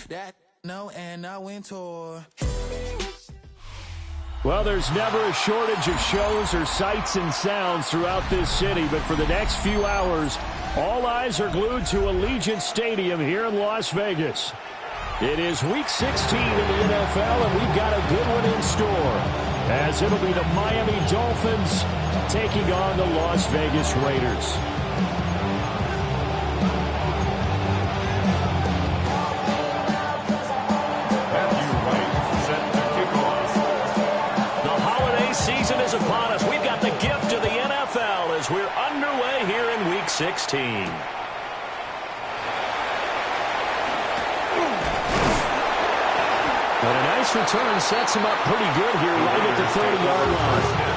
that no and I went toward. Well, there's never a shortage of shows or sights and sounds throughout this city, but for the next few hours, all eyes are glued to Allegiant Stadium here in Las Vegas. It is Week 16 in the NFL, and we've got a good one in store, as it'll be the Miami Dolphins taking on the Las Vegas Raiders. Season is upon us. We've got the gift of the NFL as we're underway here in Week 16. And a nice return sets him up pretty good here right at the 30-yard line.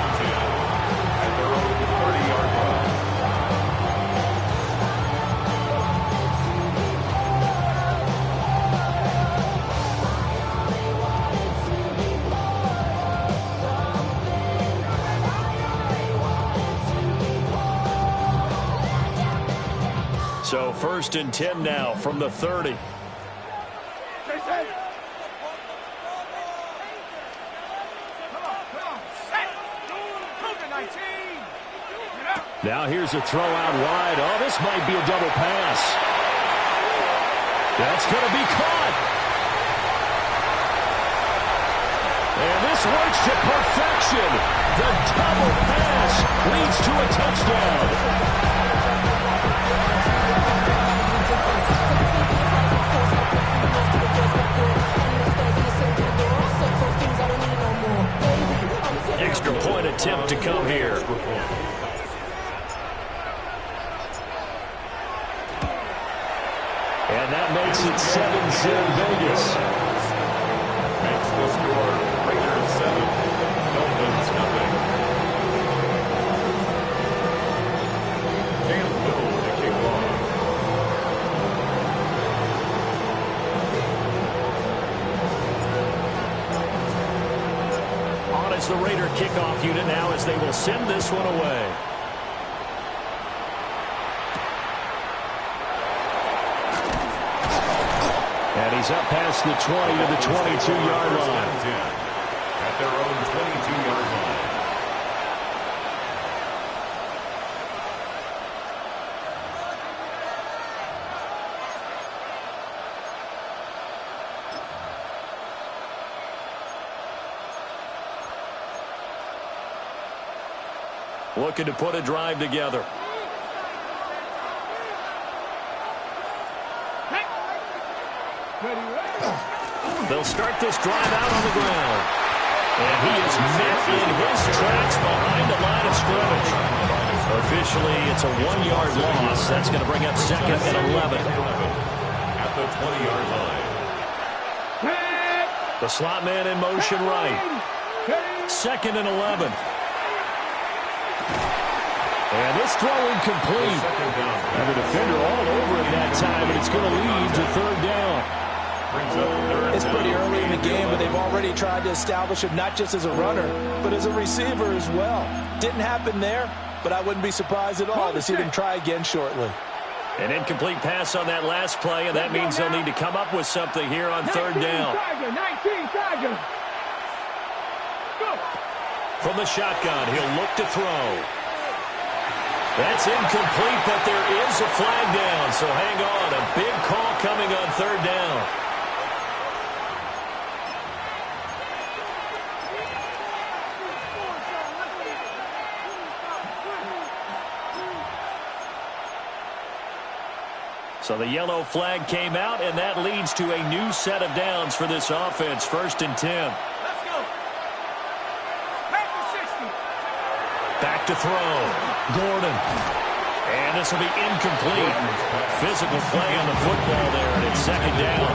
So 1st and 10 now from the 30. Now here's a throw out wide. Oh, this might be a double pass. That's going to be caught. And this works to perfection. The double pass leads to a touchdown. Extra point attempt to come here. And that makes it 7-0 Vegas. Makes the score Raiders 7, Dolphins nothing. Cam Little to kick off. On is the Raider kickoff unit now as they will send this one away. And he's up past the 20 to the 22-yard line. At their own 22-yard line. Looking to put a drive together. They'll start this drive out on the ground. And he is met in his tracks behind the line of scrimmage. Officially, it's a 1-yard loss. That's going to bring up 2nd and 11. At the 20-yard line. The slot man in motion right. 2nd and 11. And this throw incomplete. And the defender all over it that time, and it's going to lead to 3rd down. It's pretty early in the game, but they've already tried to establish him not just as a runner, but as a receiver as well. Didn't happen there, but I wouldn't be surprised at all to see them try again shortly. An incomplete pass on that last play, and that means they'll need to come up with something here on 3rd down. From the shotgun, he'll look to throw. That's incomplete, but there is a flag down, so hang on. A big call coming on 3rd down. So the yellow flag came out, and that leads to a new set of downs for this offense. 1st and 10. Let's go. Back to 60. Back to throw. Gordon. And this will be incomplete. Physical play on the football there, and it's 2nd down.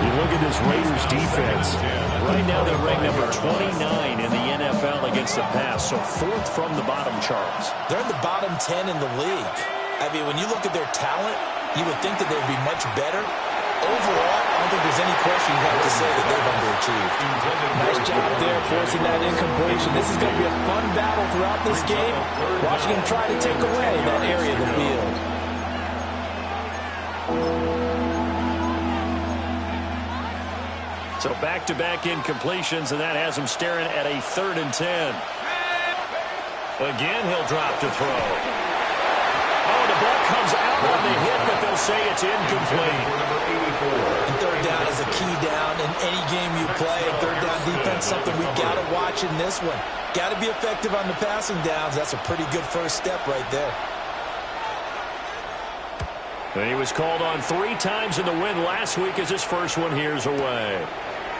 You look at this Raiders defense. Right now they're ranked number 29 in the NFL against the pass, so 4th from the bottom, Charles. They're in the bottom 10 in the league. I mean, when you look at their talent, you would think that they'd be much better. Overall, I don't think there's any question you have to say that they've underachieved. Nice job there forcing that incompletion. This is going to be a fun battle throughout this game. Watching him try to take away that area of the field. So back-to-back incompletions, and that has him staring at a 3rd and 10. Again, he'll drop to throw. Oh, the ball comes out on the hit, but they'll say it's incomplete. And 3rd down is a key down in any game you play. 3rd down defense, something we've got to watch in this one. Got to be effective on the passing downs. That's a pretty good first step right there. And he was called on 3 times in the win last week as his first one here's away.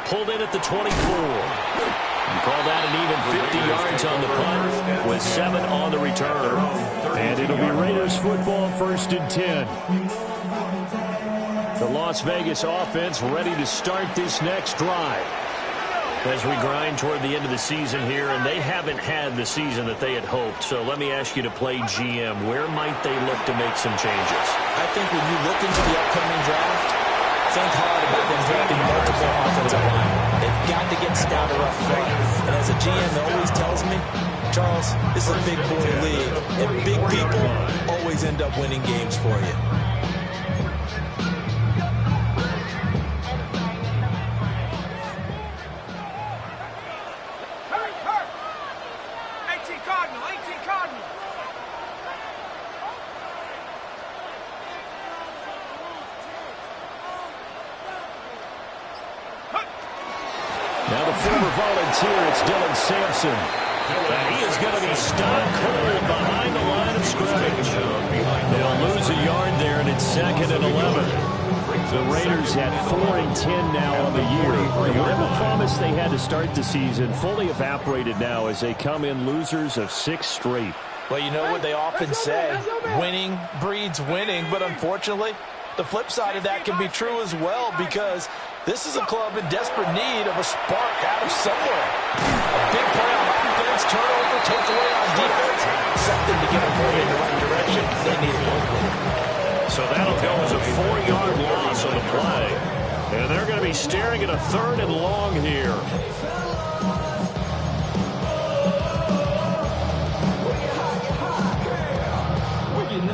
Pulled in at the 24. And called that an even 50 yards on the punt with 7 on the return. And it'll be Raiders football, 1st and 10. The Las Vegas offense ready to start this next drive. As we grind toward the end of the season here, and they haven't had the season that they had hoped. So let me ask you to play GM. Where might they look to make some changes? I think when you look into the upcoming draft, think hard about them drafting multiple offensive linemen. They've got to get stouter up front. And as a GM always tells me, Charles, this is a big boy league. And big people always end up winning games for you. Now the former volunteer, it's Dylan Sampson. And he is going to be stopped cold behind the line of scrimmage. They'll lose a yard there, and it's 2nd and 11. The Raiders at 4 and 10 now on the year. And whatever promise they had to start the season fully evaporated now as they come in losers of 6 straight. Well, you know what they often say, winning breeds winning, but unfortunately, the flip side of that can be true as well because this is a club in desperate need of a spark out of somewhere. A big play on offense, turnover, takeaway on defense, something to get them going in the right direction. They need it locally. So that'll go as a 4-yard loss on the play. And they're going to be staring at a 3rd and long here.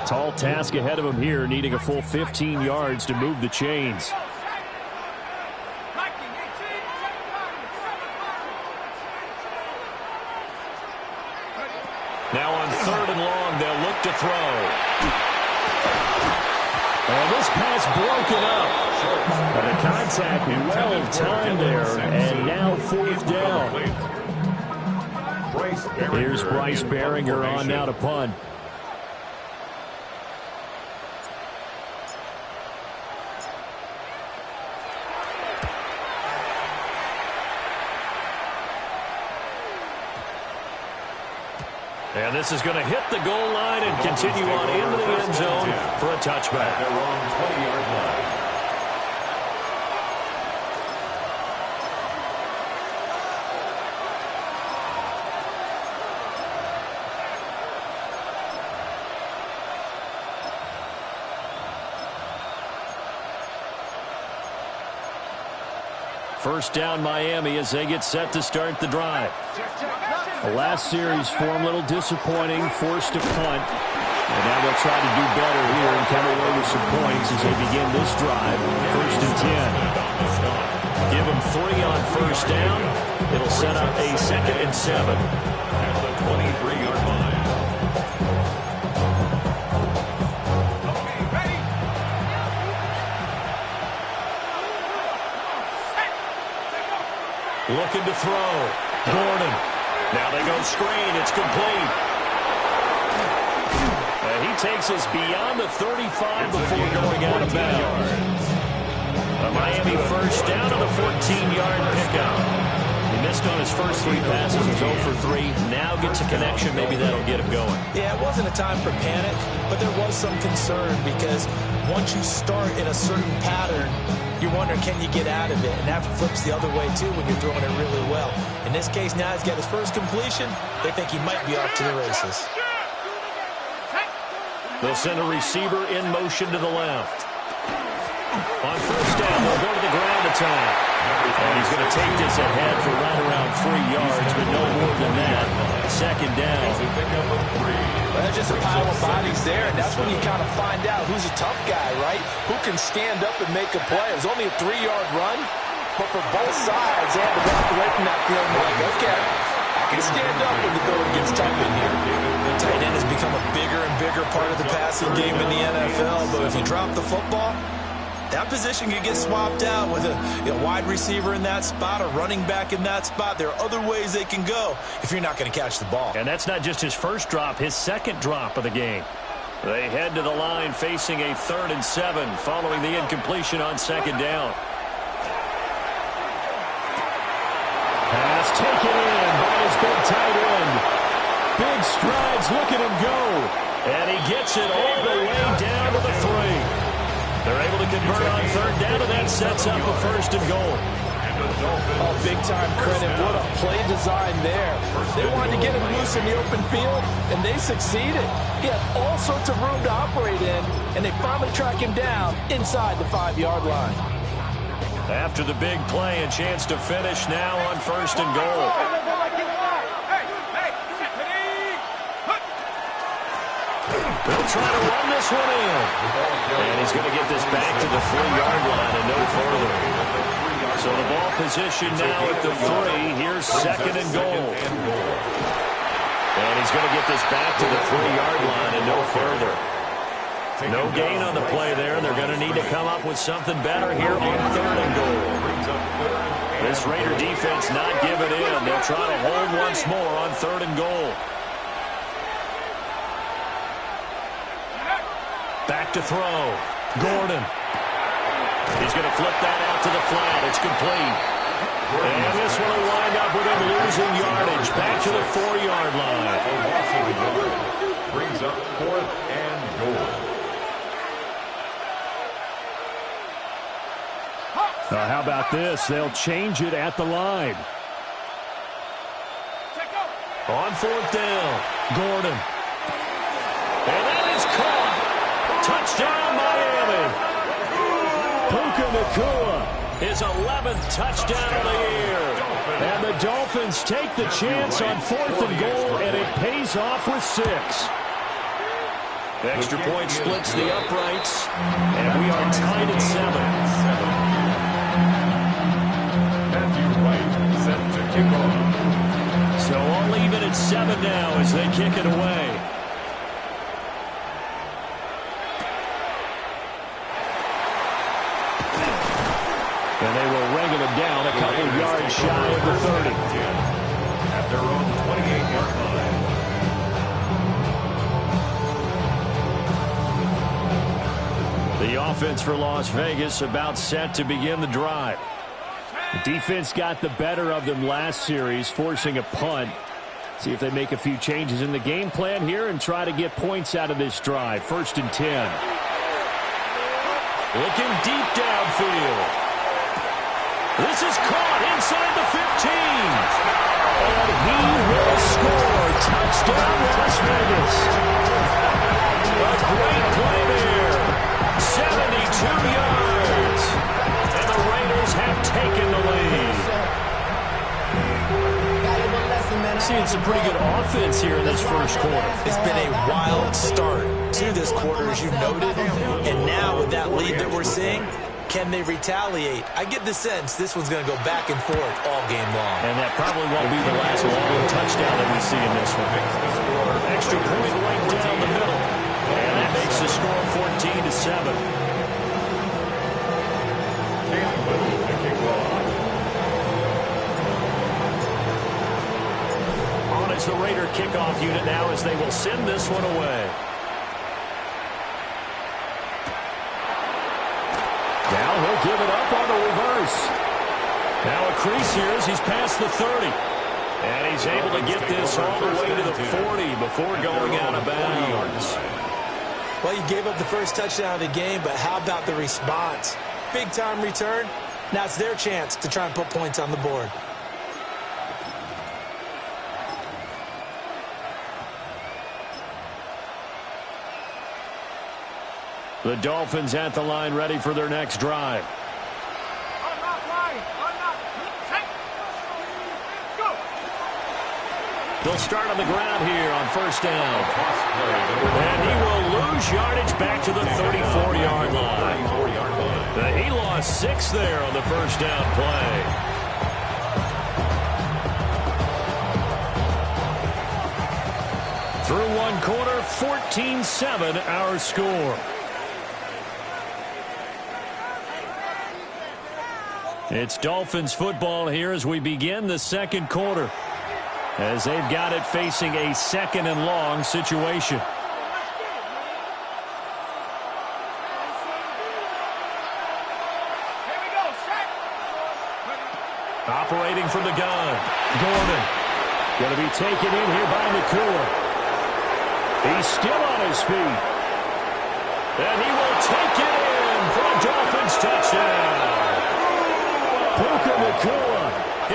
Tall task ahead of him here, needing a full 15 yards to move the chains. Now on 3rd and long, they'll look to throw. And this pass broken up. And the contact well timed there, and now 4th down. Here's Bryce Behringer on now to punt. And this is going to hit the goal line and continue on into the end zone for a touchback. They're on 20-yard line. First down Miami as they get set to start the drive. The last series for them a little disappointing, forced to punt. And now they'll try to do better here and come away with some points as they begin this drive. 1st and 10. Give them 3 on 1st down. It'll set up a 2nd and 7. At the 23-yard line. Looking to throw. Gordon. Now they go screen. It's complete. And he takes us beyond the 35 before going out of bounds. A Miami first down on the 14-yard pickup. He missed on his first 3 passes. He's 0 for 3. Now gets a connection. Maybe that'll get him going. Yeah, it wasn't a time for panic, but there was some concern because once you start in a certain pattern, you're wondering, can you get out of it? And that flips the other way, too, when you're throwing it really well. In this case, now he's got his first completion. They think he might be off to the races. They'll send a receiver in motion to the left. On first down, they'll go to the ground attack. And he's going to take this ahead for right around 3 yards, but no more than that. 2nd down. Well, there's just a pile of bodies there, and that's when you kind of find out who's a tough guy, right? Who can stand up and make a play. It was only a 3-yard run, But for both sides, they had to walk away from that field like, okay, I can stand up when the going gets tough in here. Tight end has become a bigger and bigger part of the passing game in the NFL, but if you drop the football, that position can get swapped out with a wide receiver in that spot, a running back in that spot. There are other ways they can go if you're not going to catch the ball. And that's not just his first drop, his second drop of the game. They head to the line facing a 3rd and 7 following the incompletion on 2nd down. Pass taken in by his big tight end. Big strides, look at him go. And he gets it all the way down to the 3. They're able to convert on 3rd down, and that sets up a 1st and goal. Oh, big-time credit. What a play design there. They wanted to get him loose in the open field, and they succeeded. He had all sorts of room to operate in, and they finally track him down inside the 5-yard line. After the big play, a chance to finish now on 1st and goal. They'll try to run this one in. And he's going to get this back to the 3-yard line and no further. So the ball position now at the 3. Here's 2nd and goal. And he's going to get this back to the 3-yard line and no further. No gain on the play there. They're going to need to come up with something better here on 3rd and goal. This Raider defense not giving in. They'll try to hold once more on 3rd and goal. Back to throw. Gordon. He's going to flip that out to the flat. It's complete. And this one will wind up with him losing yardage. Back to the 4-yard line. Brings up 4th and goal. How about this? They'll change it at the line. On 4th down. Gordon. And that is caught. Touchdown, Miami. Puka Nacua. His 11th touchdown of the year. And the Dolphins take the chance on 4th and goal, and it pays off with 6. Extra point splits the uprights, and we are tied at 7. Matthew Wright set to kick off. So all even at 7 now as they kick it away. And they will wrangle him down a couple yards shy of the 30. At their own 28-yard line. The offense for Las Vegas about set to begin the drive. The defense got the better of them last series, forcing a punt. See if they make a few changes in the game plan here and try to get points out of this drive. 1st and 10. Looking deep downfield. This is caught inside the 15. And he will score. Touchdown, Las Vegas. A great play there. 72 yards. And the Raiders have taken the lead. Seeing some pretty good offense here in this first quarter. It's been a wild start to this quarter, as you noted. And now with that lead that we're seeing, can they retaliate? I get the sense this one's going to go back and forth all game long. And that probably won't be the last long touchdown that we see in this one. Extra point right down the middle. And that makes the score 14-7. On is the Raider kickoff unit now as they will send this one away. Now he'll give it up on the reverse. Now a crease here as he's past the 30. And he's able to get this all the way to the 40 before going out of bounds. Well, you gave up the first touchdown of the game, but how about the response? Big-time return. Now it's their chance to try and put points on the board. The Dolphins at the line ready for their next drive. They'll start on the ground here on 1st down. And he will lose yardage back to the 34-yard line. He lost 6 there on the first down play. Through one quarter, 14-7 our score. It's Dolphins football here as we begin the second quarter, as they've got it facing a second and long situation. Operating from the gun, Gordon. Going to be taken in here by Nakua. He's still on his feet. And he will take it in for a Dolphins touchdown. Puka Nakua,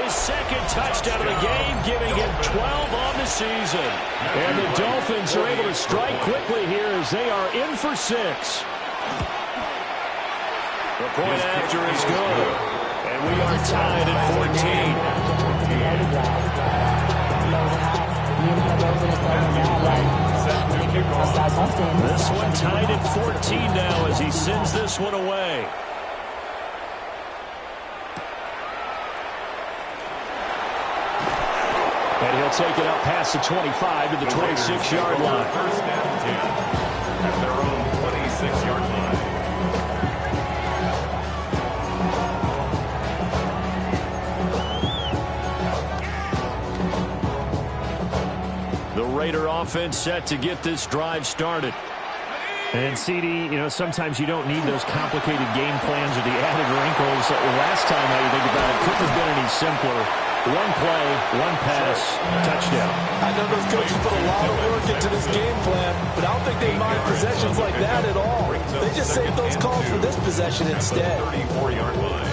his second touchdown of the game, giving him 12 on the season. And the Dolphins are able to strike quickly here as they are in for 6. The point after is good. And we are tied at 14. This one tied at 14 now as he sends this one away. And he'll take it up past the 25 to the 26-yard line. First down 10 at their own 26-yard line. The Raider offense set to get this drive started. And, CD, sometimes you don't need those complicated game plans or the added wrinkles. Last time, now you think about it, couldn't have been any simpler. One play, one pass, touchdown. I know those coaches put a lot of work into this game plan, but I don't think they mind possessions like that at all. They just save those calls for this possession instead. 34-yard line.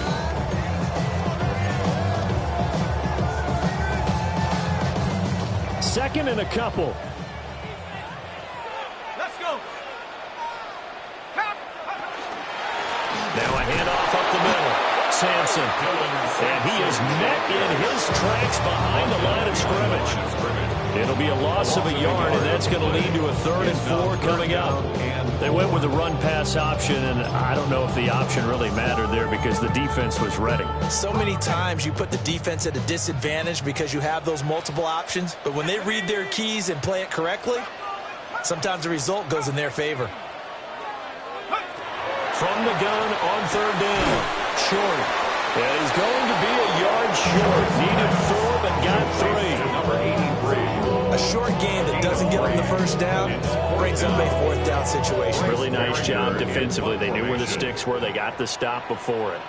Second and a couple. Let's go. Now a handoff up the middle. Sampson. And he is met in his tracks behind the line of scrimmage. It'll be a loss of a yard, and that's going to lead to a 3rd and 4 coming up. They went with the run-pass option, and I don't know if the option really mattered there because the defense was ready. So many times you put the defense at a disadvantage because you have those multiple options, but when they read their keys and play it correctly, sometimes the result goes in their favor. From the gun on 3rd down. Short. And he's going to be a yard short. Needed 4, but got 3. Number 83. A short gain that doesn't get them the first down brings up a 4th down situation. Really nice job defensively. They knew where the sticks were. They got the stop before it.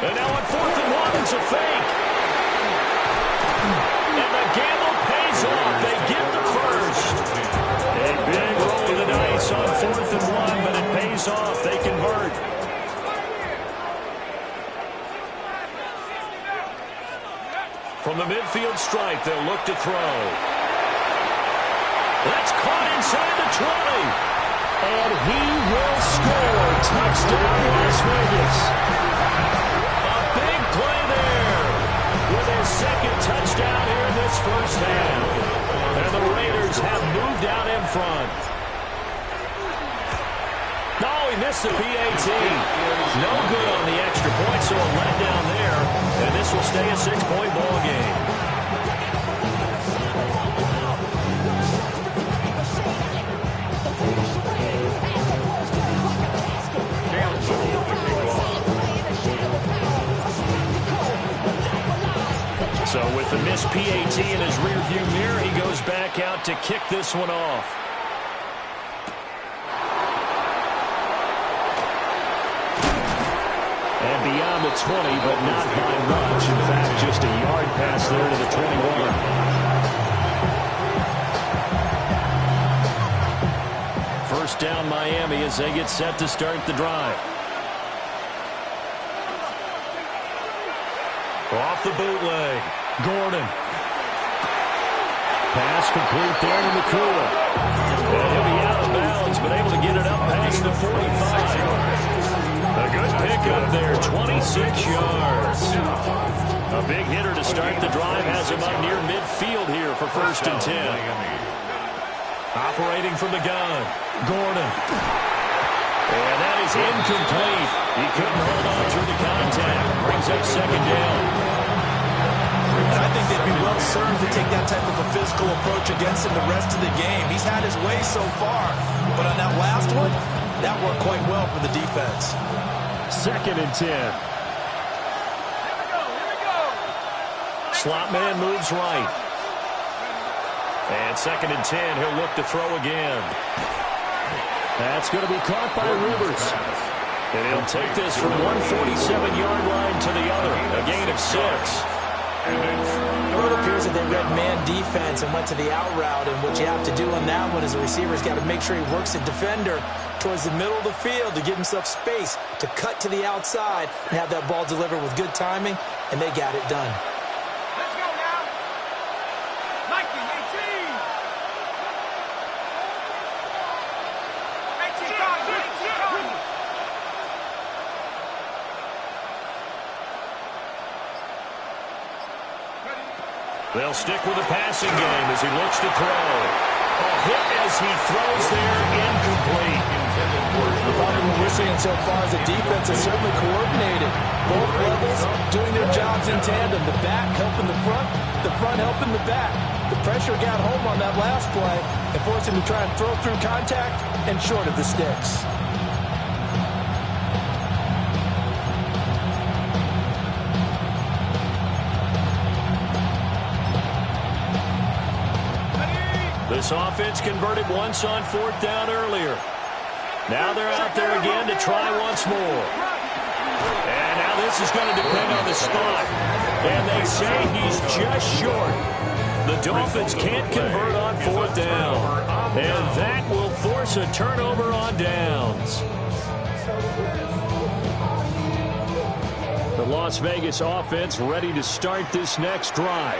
And now on 4th and 1, it's a fake. And the gamble pays off. They get the first. A big roll of the dice on 4th and 1, but it pays off. They convert. From the midfield stripe, they'll look to throw. That's caught inside the 20. And he will score. Touchdown, Las Vegas. A big play there with his second touchdown here in this first half. And the Raiders have moved out in front. Oh, he missed the PAT. No good on the extra point, so a letdown there. And this will stay a 6-point ball game. So with the missed PAT in his rearview mirror, he goes back out to kick this one off. And beyond the 20, but not by much. In fact, just a yard pass there to the 21. First down Miami as they get set to start the drive. Off the bootleg. Gordon. Pass complete there to Nakua. And he'll be out of bounds, but able to get it up past the 45. A good pickup there, 26 yards. A big hitter to start the drive has him up near midfield here for 1st and 10. Operating from the gun, Gordon. And that is incomplete. He couldn't hold on through the contact. Brings up second down. And I think they'd be well served to take that type of a physical approach against him the rest of the game. He's had his way so far, but on that last one, that worked quite well for the defense. Second and 10. Here we go. Slot man moves right. And second and 10, he'll look to throw again. That's going to be caught by Rivers. And he'll take this from 147-yard line to the other, a gain of 6. Well, it appears that they read man defense and went to the out route, and what you have to do on that one is the receiver's got to make sure he works the defender towards the middle of the field to give himself space to cut to the outside and have that ball delivered with good timing, and they got it done. Let's go now. 19, 18. 18 cards, 18 cards. They'll stick with the passing game as he looks to throw. A hit as he throws there, incomplete. Probably what we're seeing so far is the defense is certainly coordinated. Both levels doing their jobs in tandem. The back helping the front helping the back. The pressure got home on that last play and forced him to try and throw through contact and short of the sticks. This offense converted once on fourth down earlier. Now they're out there again to try once more. And now this is going to depend on the spot. And they say he's just short. The Dolphins can't convert on fourth down. And that will force a turnover on downs. The Las Vegas offense ready to start this next drive.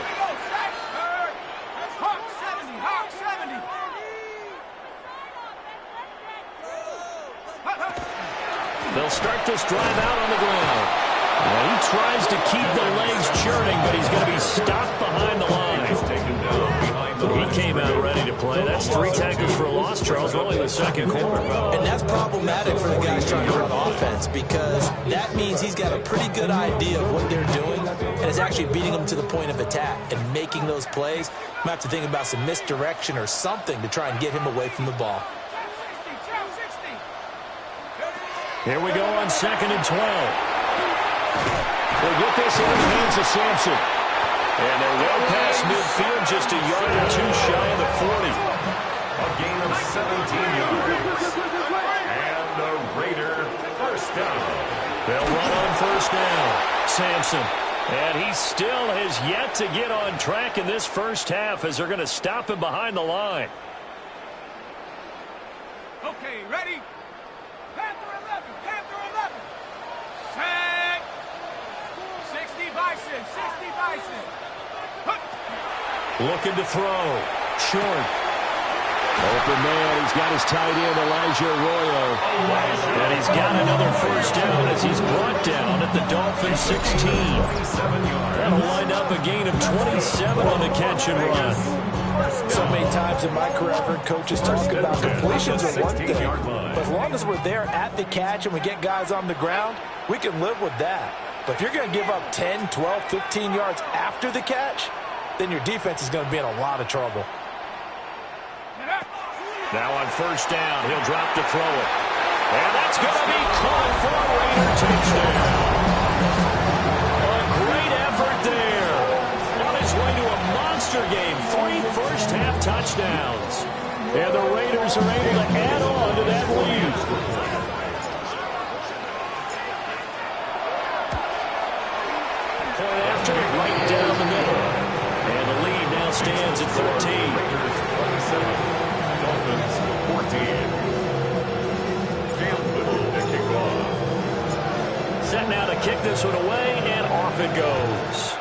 They'll start this drive out on the ground. Well, he tries to keep the legs churning, but he's going to be stopped behind the line. He came out ready to play. That's 3 tackles for a loss, Charles, only the second quarter. And that's problematic for the guys trying to run offense because that means he's got a pretty good idea of what they're doing and is actually beating them to the point of attack and making those plays. Might have to think about some misdirection or something to try and get him away from the ball. Here we go on 2nd and 12. They get this in the hands of Sampson. And they're well past midfield, just a yard or two shy of the 40. A gain of 17 yards. And the Raider first down. They'll run on first down. Sampson. And he still has yet to get on track in this first half as they're going to stop him behind the line. Okay, ready? Panther 11, Panther 11. Set. 60 Bison, 60 Bison. Looking to throw. Short. Open man. He's got his tight end, Elijah Arroyo. And he's got another first down as he's brought down at the Dolphins 16. That'll wind up a gain of 27 on the catch and run. So many times in my career, I've heard coaches talk about completions are one thing, but as long as we're there at the catch and we get guys on the ground, we can live with that. But if you're going to give up 10, 12, 15 yards after the catch, then your defense is going to be in a lot of trouble. Now on first down, he'll drop to throw it. And that's going to be caught for a Raider touchdown. A great effort there. On his way to a monster game. 3 first-half touchdowns. And the Raiders are able to add on to that lead. Point after, right down the middle. And the lead now stands at 13. Dolphins 14. Campbell to kick off. Set now to kick this one away, and off it goes.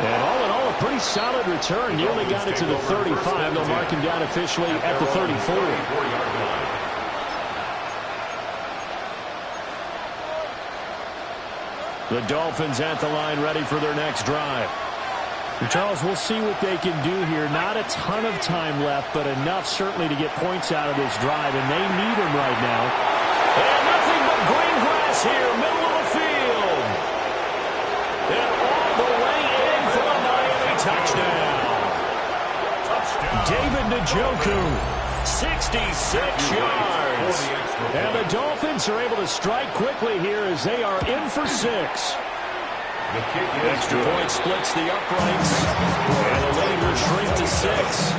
And all in all, a pretty solid return. Nearly got it to the 35. They'll mark him down officially at the 34. The Dolphins at the line ready for their next drive. Charles, we'll see what they can do here. Not a ton of time left, but enough certainly to get points out of this drive, and they need them right now. And nothing but green grass here, middle of the field. And all the way in for a Miami touchdown. David Njoku, 66 yards. And the Dolphins are able to strike quickly here as they are in for 6. Extra point splits the uprights. And the lead will shrink to 6.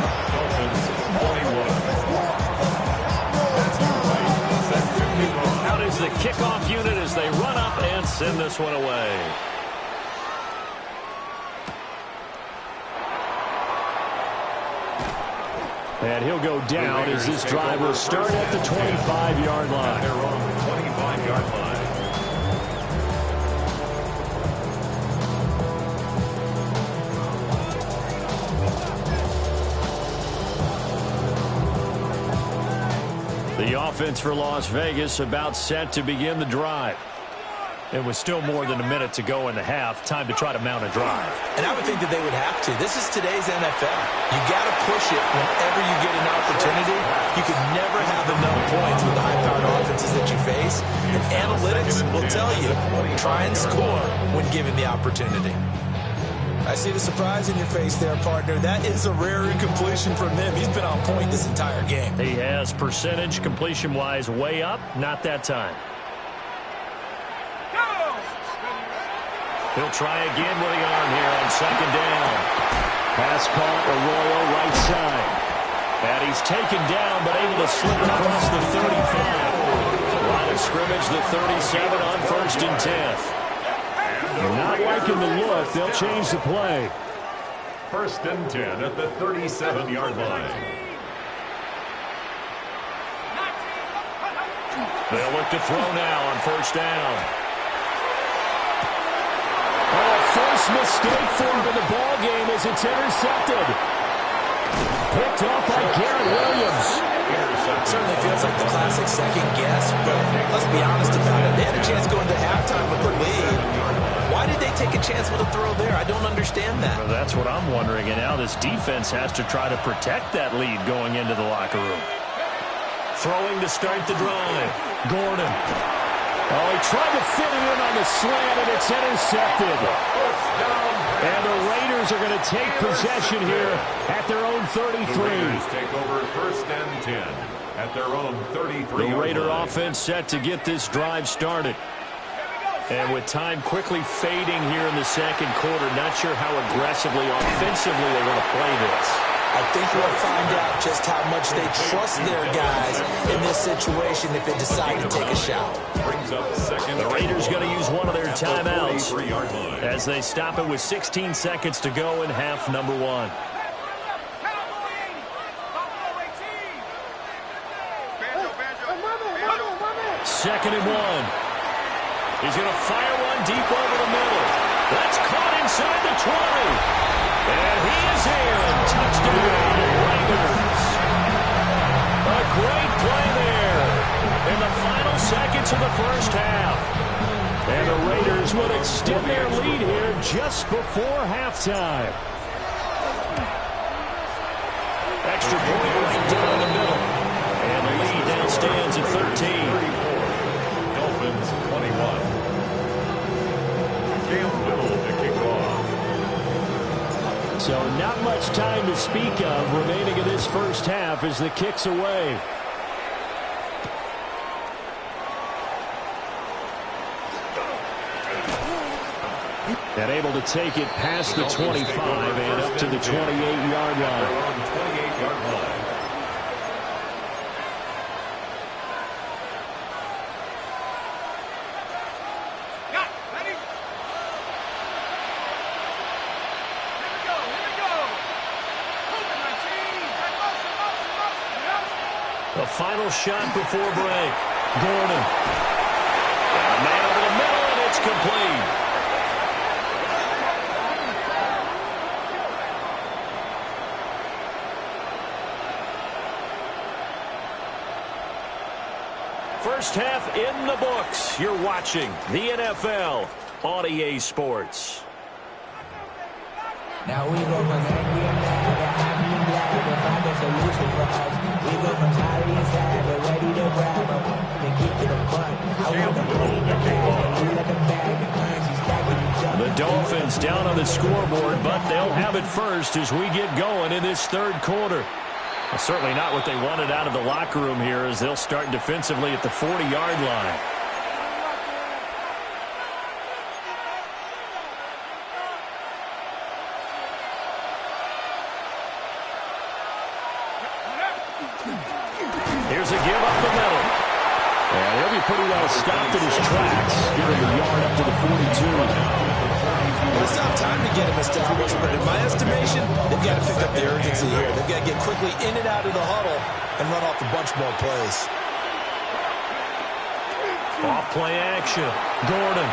Out is the kickoff unit as they run up and send this one away. And he'll go down as this drive will start at the 25-yard line. Their own 25-yard line. The offense for Las Vegas about set to begin the drive. It was still more than a minute to go in the half. Time to try to mount a drive. And I would think that they would have to. This is today's NFL. You got to push it whenever you get an opportunity. You can never have enough points with the high-powered offenses that you face. And analytics will tell you, try and score when given the opportunity. I see the surprise in your face there, partner. That is a rare incompletion from him. He's been on point this entire game. He has percentage completion-wise way up. Not that time. He'll try again with the arm here on second down. Pass caught, Arroyo right side. And he's taken down but able to slip across the 35. Line of scrimmage, the 37 on 1st and 10. Not liking the look. They'll change the play. 1st and 10 at the 37-yard line. They'll look to throw now on 1st down. First mistake for him in the ball game as it's intercepted. Picked off by Garrett Williams. Certainly feels like the classic second guess, but let's be honest about it. They had a chance going to halftime with the lead. Why did they take a chance with a throw there? I don't understand that. Well, that's what I'm wondering, and now this defense has to try to protect that lead going into the locker room. Throwing to start the drive. Gordon. Oh, he tried to fit it in on the slant, and it's intercepted. And the Raiders are going to take possession here at their own 33. The Raiders take over 1st and 10 at their own 33. The Raider offense set to get this drive started. And with time quickly fading here in the second quarter, not sure how aggressively, offensively they want to play this. I think we'll find out just how much they trust their guys in this situation if they decide to take a shot. The Raiders going to use one of their timeouts as they stop it with 16 seconds to go in half number 1. Second and 1. He's going to fire one deep over the middle. That's caught inside the 20. And he is in. Touchdown, Raiders. A great play there in the final seconds of the first half. And the Raiders will extend their lead here just before halftime. Extra point right down the middle. And the lead now stands at 13. Dolphins 21. Campbell to kick off. So not much time to speak of remaining in this first half as the kick's away. And able to take it past the 25 and up to the 28-yard line. 28-yard line. The final shot before break. Gordon. And a man over the middle, and it's complete. First half in the books. You're watching the NFL on EA Sports. Now we go from angry and mad to happy and glad to find a solution for us. We go from sorry and sad to ready to grab them and keep to the front. I want the money in the bag, you let the bag, the currency stacking each other. The Dolphins down on the scoreboard, but they'll have it first as we get going in this third quarter. Well, certainly not what they wanted out of the locker room here as they'll start defensively at the 40-yard line. Here's a give up the middle. And he'll be pretty well stopped in his tracks, giving the yard up to the 42. Well, it's not time to get him established, but in my estimation, they've got to pick up the urgency here. They've got to get quickly in and out of the huddle and run off a bunch more plays. Off play action. Gordon.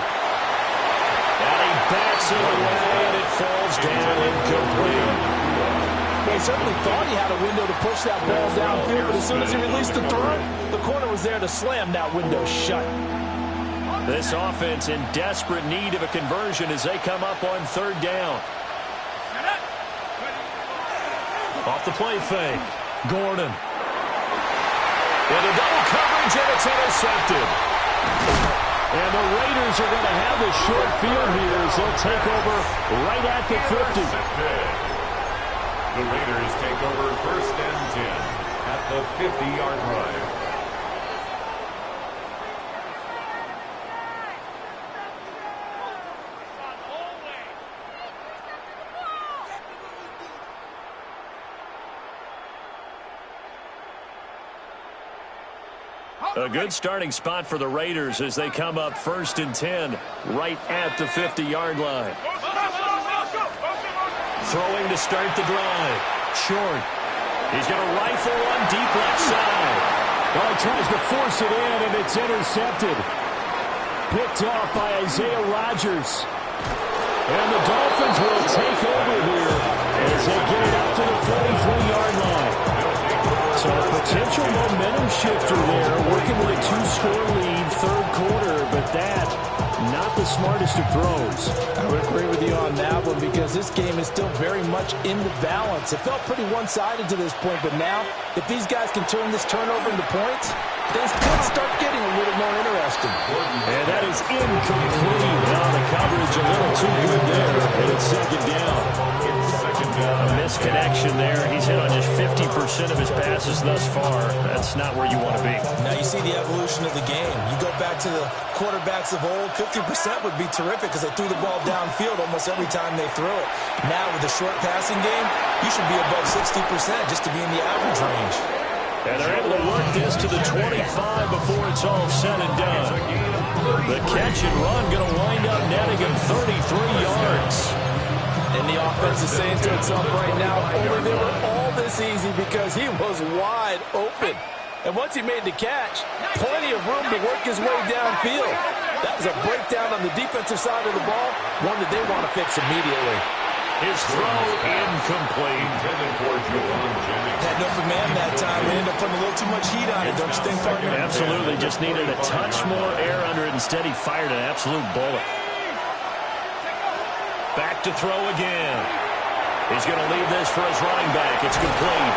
And he backs it away, and it falls down incomplete. He certainly thought he had a window to push that ball downfield, but as soon as he released the throw, the corner was there to slam that window shut. This offense in desperate need of a conversion as they come up on third down. Off the play fake. Gordon. Into double coverage, and it's intercepted. And the Raiders are going to have the short field here as they'll take over right at the 50. The Raiders take over first and 10 at the 50-yard line. A good starting spot for the Raiders as they come up first and 10 right at the 50-yard line. Throwing to start the drive. Short. He's going to rifle one deep left side. Well, he tries to force it in, and it's intercepted. Picked off by Isaiah Rodgers. And the Dolphins will take over here as they get it up to the 43-yard line. So a potential momentum shifter there, working with a two-score lead, third quarter, but that, not the smartest of throws. I would agree with you on that one because this game is still very much in the balance. It felt pretty one-sided to this point, but now, if these guys can turn this turnover into points, things could start getting a little more interesting. And that is incomplete. Now the coverage a little too good there, and it's second down. A misconnection there. He's hit on just 50% of his passes thus far. That's not where you want to be. Now you see the evolution of the game. You go back to the quarterbacks of old, 50% would be terrific because they threw the ball downfield almost every time they threw it. Now with the short passing game, you should be above 60% just to be in the average range. And they're able to work this to the 25 before it's all said and done. The catch and run going to wind up netting him 33 yards. And the offense is saying to itself right now, only they were all this easy because he was wide open. And once he made the catch, plenty of room to work his way downfield. That was a breakdown on the defensive side of the ball, one that they want to fix immediately. His throw incomplete. Had no man that time. They ended up putting a little too much heat on it, don't you think, partner? Absolutely. Just needed a touch more air under it. Instead, he fired an absolute bullet. Back to throw again. He's going to leave this for his running back. It's complete.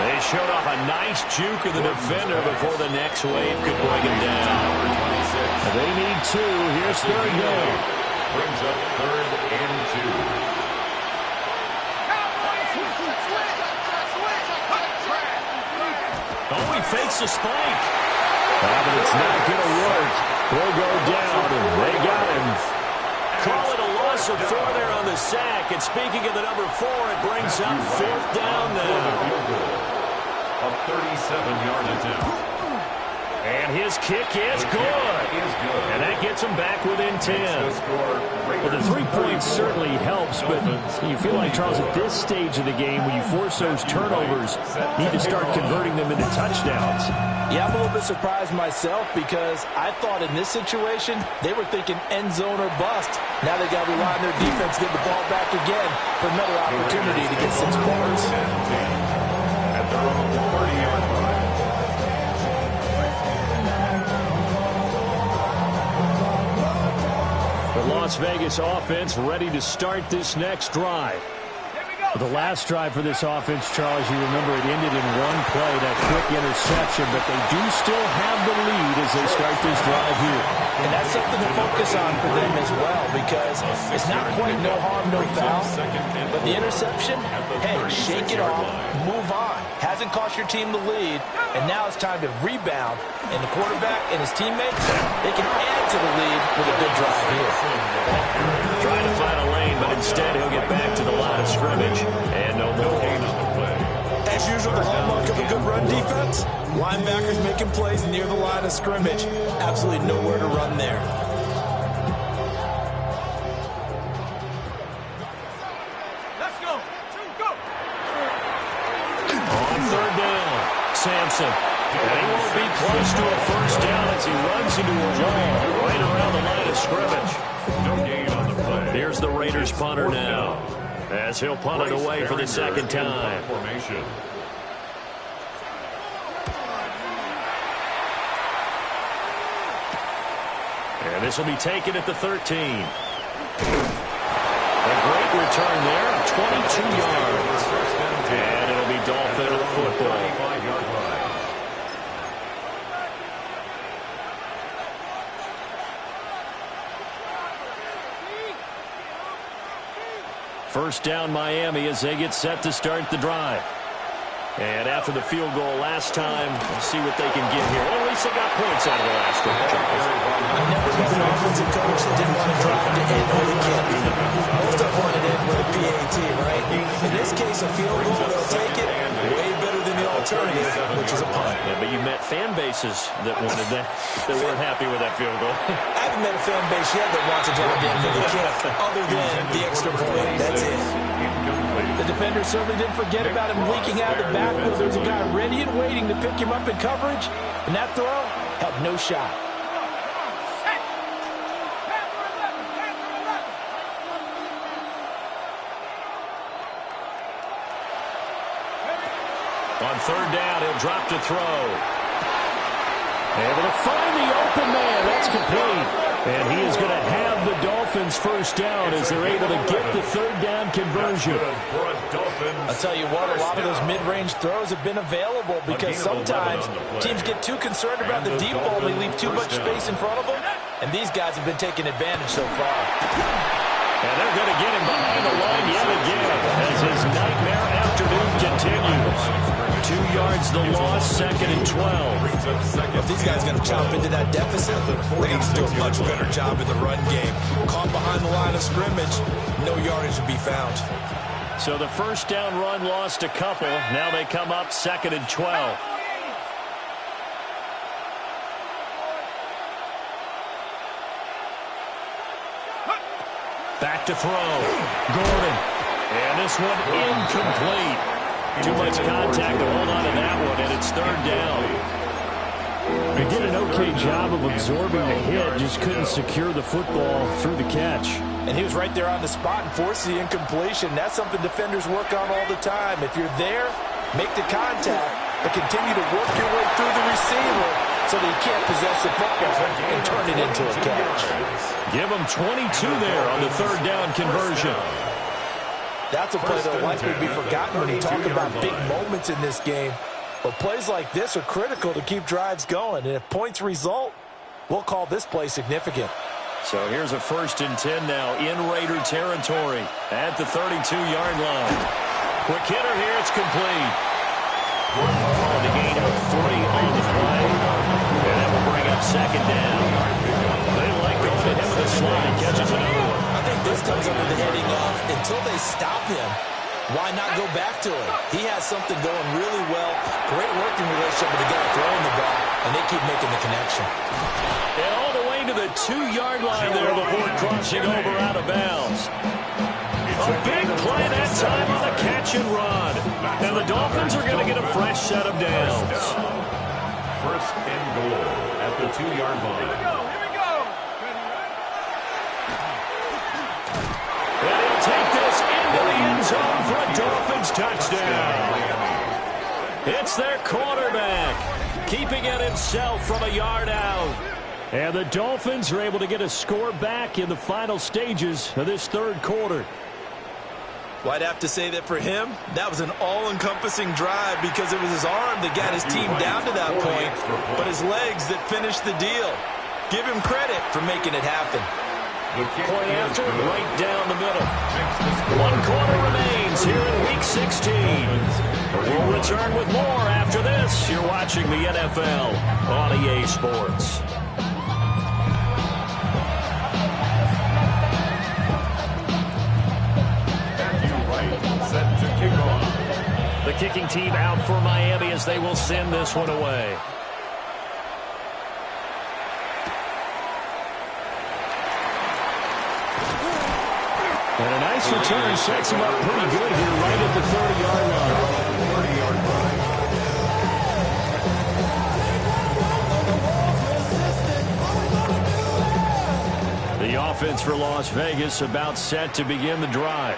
They showed off a nice juke of the defender before the next wave could bring him down. They need two. Here's third down. Brings up third and 2. Oh, he fakes a spike. But it's not going to work. They'll go down, and they got him. Call it a loss of 4 there on the sack. And speaking of the number 4, it brings up fourth down now. A 37-yard attempt. And his kick is good. And that gets him back within 10. Well, the 3 points certainly helps, but you feel like, Charles, at this stage of the game, when you force those turnovers, need to start converting them into touchdowns. Yeah, I'm a little bit surprised myself because I thought in this situation, they were thinking end zone or bust. Now they got to rely on their defense, get the ball back again for another opportunity to get 6 points. At their own 30-yard line. Las Vegas offense ready to start this next drive. The last drive for this offense, Charles, you remember it ended in one play, that quick interception, but they do still have the lead as they start this drive here. And that's something to focus on for them as well, because it's not quite no harm, no foul, but the interception, hey, shake it off, move on. Hasn't cost your team the lead, and now it's time to rebound, and the quarterback and his teammates, they can add to the lead with a good drive here. Trying to find a lane, but instead he'll get back to the line of scrimmage. And no more. As usual, the hallmark of a good run defense, linebackers making plays near the line of scrimmage. Absolutely nowhere to run there. Let's go. Go. On third down, Sampson. And he won't be close to a first down as he runs into a wall right around the line of scrimmage. No gain on the play. Here's the Raiders punter now, as he'll punt it away for the second time. Formation. And this will be taken at the 13. A great return there, 22 yards. And it'll be Dolphin football. 25-yard line. First down Miami as they get set to start the drive. And after the field goal last time, we'll see what they can get here. Well, at least they got points out of the last one. I never met an offensive coach that didn't want to drive to end with a kick. Most of them wanted to end with a PAT, right? In this case, a field goal, they'll take it. Way better than the alternative, which is a punt. Yeah, but you met fan bases that wanted that, that weren't happy with that field goal. I haven't met a fan base yet that wants to drive to end with a kick, other than the extra point. That's it. The defender certainly didn't forget about him leaking out of the backfield. There's a guy ready and waiting to pick him up in coverage, and that throw had no shot. On third down, he'll drop to throw. Able to find the open man. That's complete. And he is going to have the Dolphins first down as they're able to get the third down conversion. I'll tell you what, a lot of those mid-range throws have been available because sometimes teams get too concerned about the deep ball and they leave too much space in front of them, and these guys have been taking advantage so far. And they're going to get him behind the line yet again as his nightmare afternoon continues. 2 yards the loss, second and 12. If these guys are going to chop into that deficit, they need to do a much better job in the run game. Caught behind the line of scrimmage, no yardage to be found. So the first down run lost a couple. Now they come up second and 12. Back to throw. Gordon. And this one incomplete. Too much contact to hold on to that one, and it's third down. They did an okay job of absorbing the hit, just couldn't secure the football through the catch. And he was right there on the spot and forced the incompletion. That's something defenders work on all the time. If you're there, make the contact, but continue to work your way through the receiver so that you can't possess the football and turn it into a catch. Give them 22 there on the third down conversion. That's a play that will likely be forgotten when you talk about big moments in this game. But plays like this are critical to keep drives going. And if points result, we'll call this play significant. So here's a 1st and 10 now in Raider territory at the 32-yard line. Quick hitter here, it's complete. On the gain of 3 on the play. And that will bring up second down. They like going to him with a slot. He catches another one. I think this comes under the heading of until they stop him, why not go back to him? He has something going really well. Great working relationship with the guy throwing the ball, and they keep making the connection. And all the way to the 2-yard line there before crossing over out of bounds. A big play that time on a catch and run. And the Dolphins are going to get a fresh set of downs. 1st and goal at the 2-yard line. Here we go. And he'll take this into the end zone for a Dolphins touchdown. It's their quarterback, keeping it himself from a yard out. And the Dolphins are able to get a score back in the final stages of this third quarter. Well, I'd have to say that for him, that was an all-encompassing drive because it was his arm that got his team down to that point, but his legs that finished the deal. Give him credit for making it happen. Point after, right down the middle. 1 quarter remains here in Week 16. We'll return with more after this. You're watching the NFL on EA Sports. Set to kick off. The kicking team out for Miami as they will send this one away. And a nice return sets him up pretty good here right at the 30-yard line. 30-yard line. The offense for Las Vegas about set to begin the drive.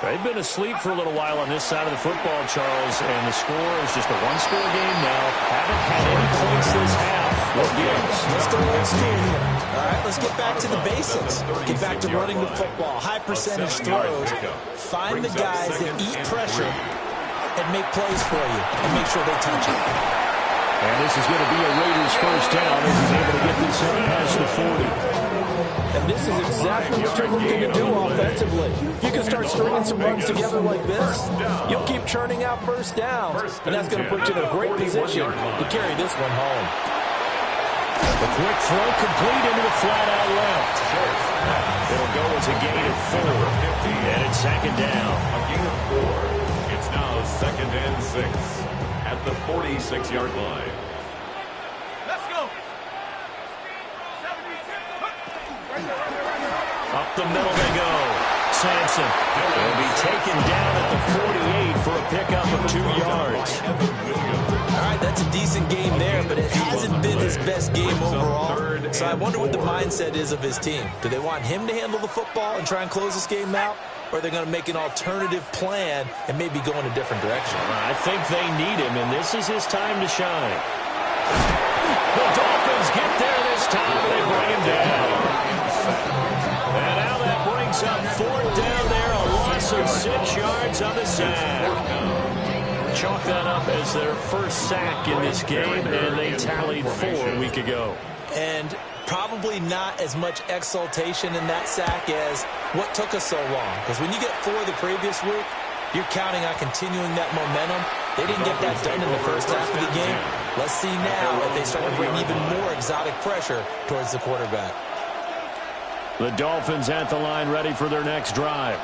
They've been asleep for a little while on this side of the football, Charles, and the score is just a one-score game now. Haven't had any points this half. What gives? Let's go old school here. All right, let's get back to the basics. Get back to running the football, high percentage throws. Find the guys that eat pressure and make plays for you and make sure they touch it. And this is going to be a Raiders first down as he's able to get this in past the 40. And this is exactly what you're looking to do offensively. You can start stringing some runs together like this. You'll keep churning out first downs, and that's going to put you in a great position to carry this one home. The quick throw complete into the flat out left. It'll go as a gain of 4. And it's second down. A gain of 4. It's now 2nd and 6 at the 46-yard line. Let's go. Up the middle they go. Sampson will be taken down at the 48 for a pickup of 2 yards. All right, that's a decent game there, but it hasn't been his best game overall. So I wonder what the mindset is of his team. Do they want him to handle the football and try and close this game out? Or are they going to make an alternative plan and maybe go in a different direction? I think they need him, and this is his time to shine. The Dolphins get there this time, and they bring him down. And now that brings up 4th down there, a loss of 6 yards on the sack. Chalk that up as their first sack in this game, and they tallied 4 a week ago. And probably not as much exultation in that sack as what took us so long. Because when you get 4 the previous week, you're counting on continuing that momentum. They didn't get that done in the first half of the game. Let's see now if they start to bring even more exotic pressure towards the quarterback. The Dolphins at the line ready for their next drive.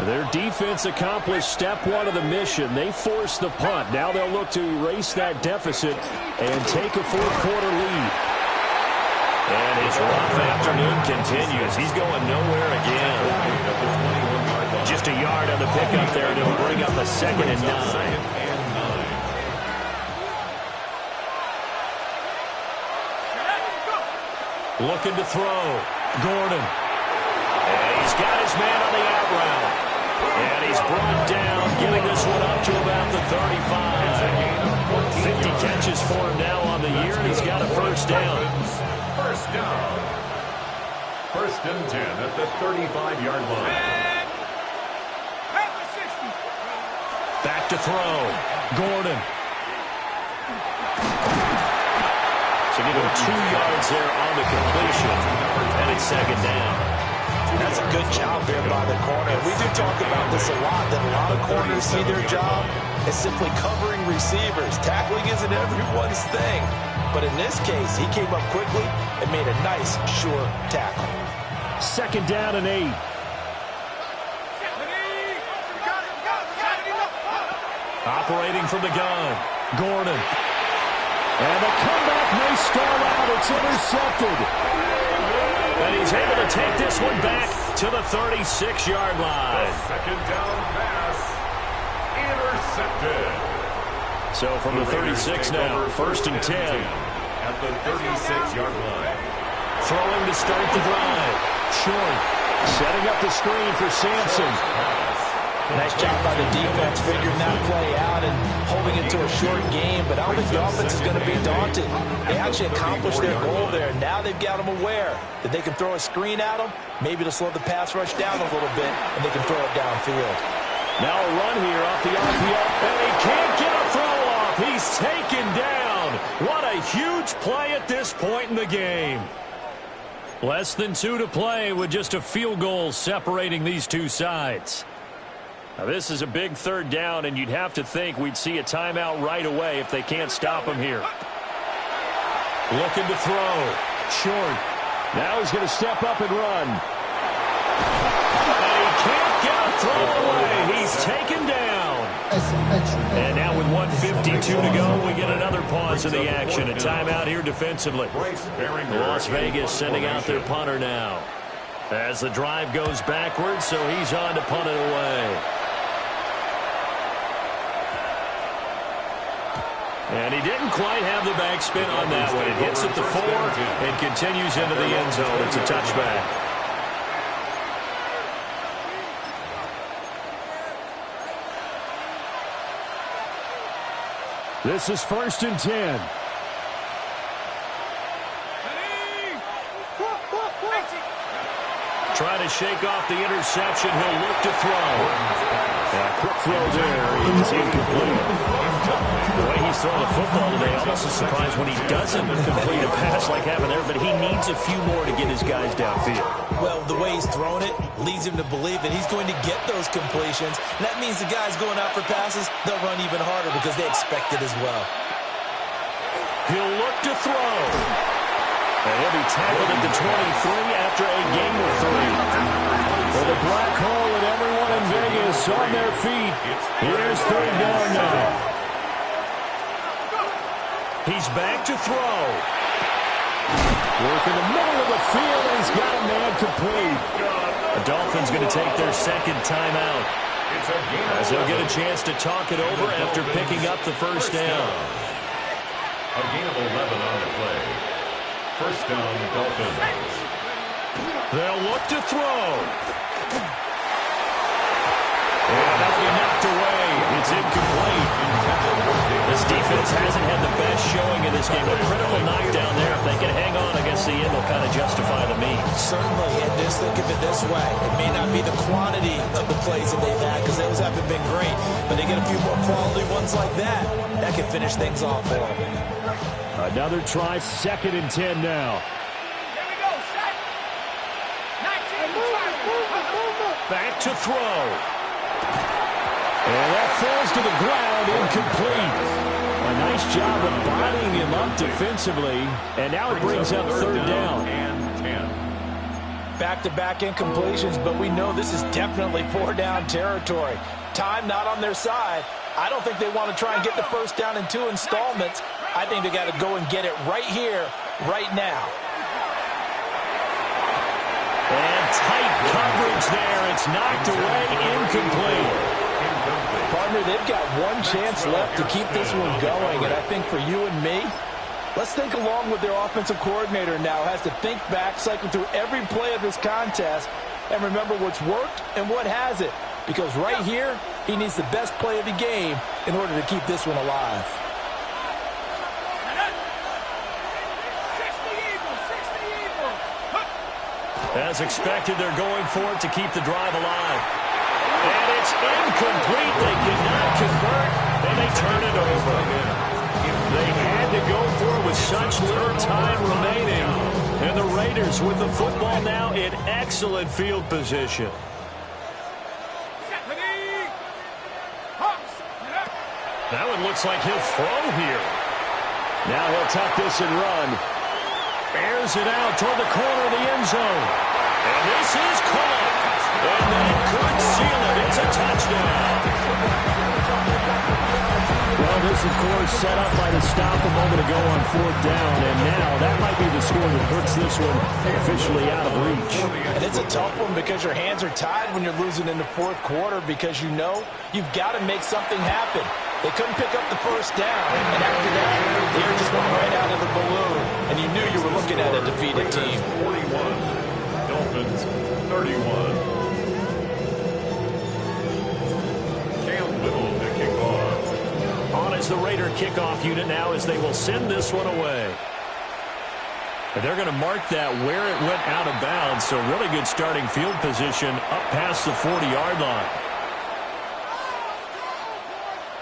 Their defense accomplished step 1 of the mission. They forced the punt. Now they'll look to erase that deficit and take a 4th quarter lead. And his rough afternoon continues. He's going nowhere again. Just a yard on the pickup there, and it'll bring up a 2nd and 9. Looking to throw. Gordon. And he's got his man on the out route. And he's brought down, getting this one up to about the 35. 50 catches for him now on the year, and he's got a first down. First down. 1st and 10 at the 35-yard line. Back to throw. Gordon. So give him 2 yards there on the completion, and it's 2nd down. That's a good job there by the corner. We do talk about this a lot, that a lot of corners see their job as simply covering receivers. Tackling isn't everyone's thing. But in this case, he came up quickly and made a nice, sure tackle. 2nd down and 8. Operating from the gun. Gordon. And the comeback may stall out. It's intercepted. And he's able to take this one back to the 36-yard line. 2nd down pass. Intercepted. So from the 36 now, 1st and 10. At the 36-yard line. Throwing to start the drive. Short. Setting up the screen for Sampson. Nice job by the defense figuring that play out and holding it to a short game, but I don't think the offense is going to be daunted. They actually accomplished their goal there. Now they've got them aware that they can throw a screen at them, maybe to slow the pass rush down a little bit, and they can throw it downfield. Now a run here off the RPO, and he can't get a throw off. He's taken down. What a huge play at this point in the game. Less than 2 to play with just a field goal separating these two sides. Now this is a big third down, and you'd have to think we'd see a timeout right away if they can't stop him here. Looking to throw. Short. Now he's going to step up and run. And he can't get a throw away. He's taken down. And now with 1:52 to go, we get another pause in the action. A timeout here defensively. Las Vegas sending out their punter now. As the drive goes backwards, so he's on to punt it away. And he didn't quite have the backspin on that one. It hits at the 4 and continues into the end zone. It's a touchback. This is 1st and 10. Trying to shake off the interception. He'll look to throw. Quick throw there. It's incomplete. The way he's throwing the football today, almost a surprise when he doesn't complete a pass like happened there, but he needs a few more to get his guys downfield. Well, the way he's thrown it leads him to believe that he's going to get those completions. And that means the guys going out for passes, they'll run even harder because they expect it as well. He'll look to throw. And he'll be tackled at the 23 after a gain of 3. For the black hole and everyone in Vegas on their feet. Here's 3rd down now. He's back to throw. Work in the middle of the field, and he's got a man complete. The Dolphins going to take their second timeout, as they'll get a chance to talk it over after picking up the first down. A gain of 11 on the play. First down, Dolphins. They'll look to throw. And that'll be knocked away. It's incomplete. This defense hasn't had the best showing in this game. A critical knockdown there. If they can hang on against the end, they'll kind of justify the means. Certainly, and just think of it this way. It may not be the quantity of the plays that they've had because those haven't been great, but they get a few more quality ones like that. That can finish things off for them. Another try, 2nd and 10 now. Here we go, set. 19. Back to throw. And that falls to the ground, incomplete. A nice job of bodying him up defensively, and now it brings up 3rd down. Back-to-back incompletions, but we know this is definitely 4-down territory. Time not on their side. I don't think they want to try and get the first down in 2 installments. I think they got to go and get it right here, right now. And tight coverage there. It's knocked away, incomplete. Partner, they've got one chance left to keep this one going, and I think for you and me, let's think along with their offensive coordinator now. Has to think back, cycle through every play of this contest, and remember what's worked and what hasn't. Because right here, he needs the best play of the game in order to keep this one alive. 60 Eagles. As expected, they're going for it to keep the drive alive. And it's incomplete. They cannot convert, and they turn it over. They had to go for it with such little time remaining. And the Raiders with the football now in excellent field position. That one looks like he'll throw here. Now he'll tuck this and run. Airs it out toward the corner of the end zone. And this is caught. And that could seal it. It's a touchdown. Well, this, of course, set up by the stop a moment ago on 4th down. And now that might be the score that puts this one officially out of reach. And it's a tough one because your hands are tied when you're losing in the 4th quarter because you know you've got to make something happen. They couldn't pick up the first down, and after that, the air just went right out of the balloon, and you knew you were looking at a defeated team. 41, Dolphins 31. is the Raider kickoff unit now as they will send this one away. And they're going to mark that where it went out of bounds, so really good starting field position up past the 40-yard line.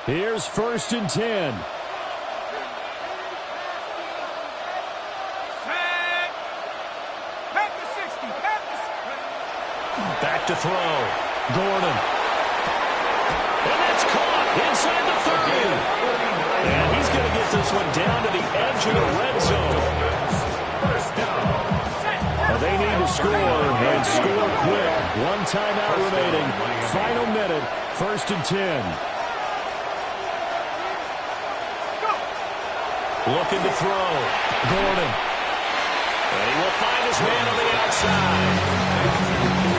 Here's 1st and 10. Back to throw. Gordon. And that's caught inside the 30. And he's going to get this one down to the edge of the red zone. Well, they need to score and score quick. One timeout remaining. Final minute. 1st and 10. Looking to throw. Gordon. And he will find his man on the outside.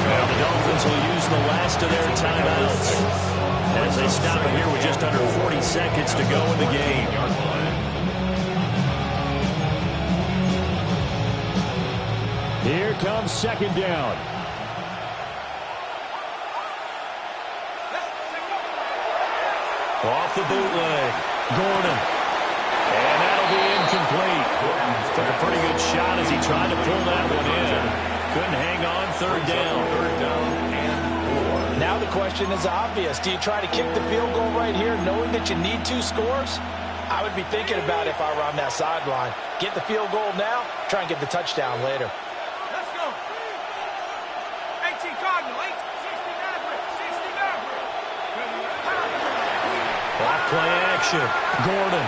Well, the Dolphins will use the last of their timeouts as they stop it here with just under 40 seconds to go in the game. Here comes 2nd down. Off the bootleg. Gordon. And that'll be incomplete. Took a pretty good shot as he tried to pull that one in. Couldn't hang on. 3rd down. Now the question is obvious. Do you try to kick the field goal right here knowing that you need 2 scores? I would be thinking about it if I were on that sideline. Get the field goal now, try and get the touchdown later. Let's go. 18 Cardinal, 69. Off play action. Gordon.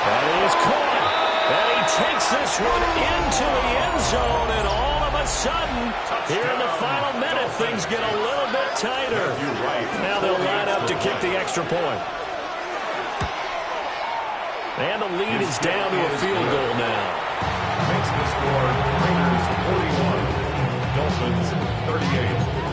That is caught. And he takes this one into the end zone, and all of a sudden, here in the final minute, things get a little bit tighter. Now they'll line up to kick the extra point. And the lead is down to a field goal now. Makes the score Raiders 41, Dolphins 38.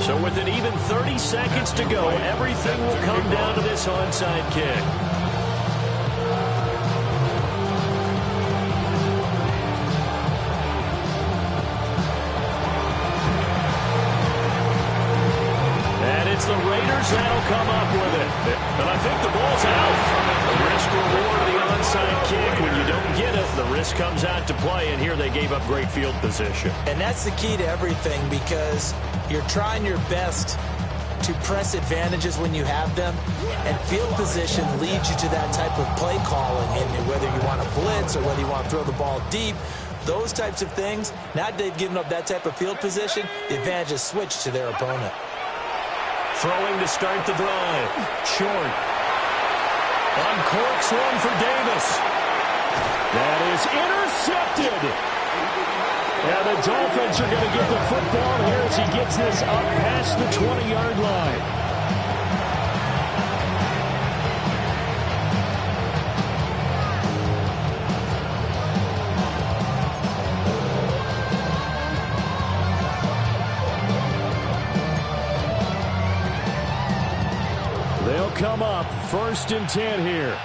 So with an even 30 seconds to go, everything will come down to this onside kick. And it's the Raiders that'll come up with it. And I think the ball's out. The risk reward of the onside kick. When you don't get it, the risk comes out to play, and here they gave up great field position. And that's the key to everything, because you're trying your best to press advantages when you have them, and field position leads you to that type of play calling, and whether you want to blitz or whether you want to throw the ball deep, those types of things. Now they've given up that type of field position, the advantage is switched to their opponent. Throwing to start the drive. Short. Uncorks one for Davis. That is intercepted. And the Dolphins are going to get the football here as he gets this up past the 20-yard line. They'll come up 1st and 10 here.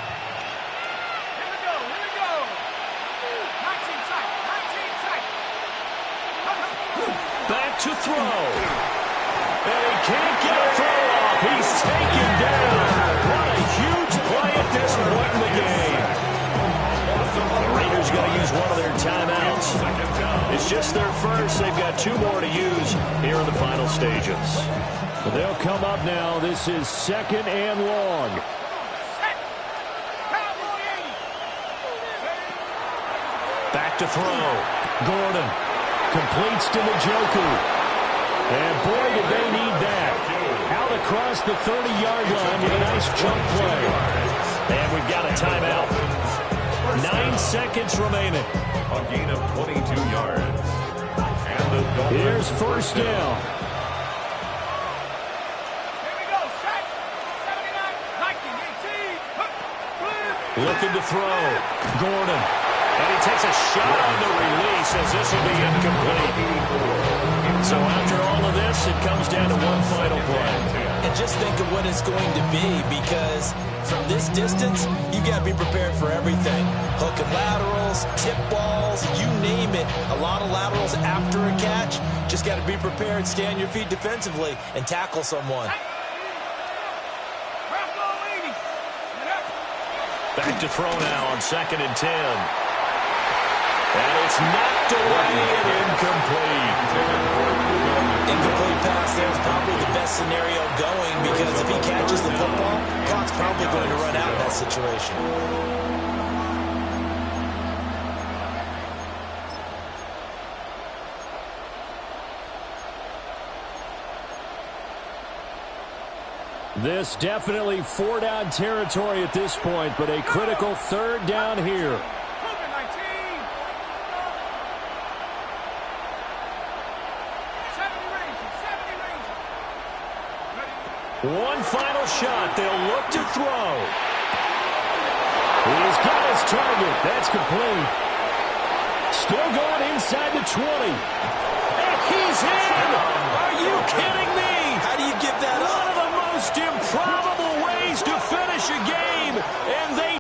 To throw. And he can't get a throw off. He's taken down. What a huge play at this point in the game. The Raiders going to use one of their timeouts. It's just their first. They've got 2 more to use here in the final stages. But they'll come up now. This is 2nd and long. Back to throw. Gordon. Completes to Njoku. And boy, did they need that. Out across the 30-yard line with a nice jump play. And we've got a timeout. 9 seconds remaining. A gain of 22 yards. And the Dolphins. Here's 1st down. Looking to throw. Gordon. And he takes a shot on the release as this will be incomplete. So after all of this, it comes down to one final play. and just think of what it's going to be, because from this distance, you got to be prepared for everything. Hook and laterals, tip balls, you name it. A lot of laterals after a catch. Just got to be prepared, stay on your feet defensively, and tackle someone. Back to throw now on 2nd and 10. And it's knocked away and incomplete. Incomplete pass there is probably the best scenario going, because if he catches the football, clock's probably going to run out in that situation. This definitely 4-down territory at this point, but a critical 3rd down here. One final shot. They'll look to throw. He's got his target. That's complete. Still going inside the 20. And he's in! Are you kidding me? How do you give that up? One of the most improbable ways to finish a game.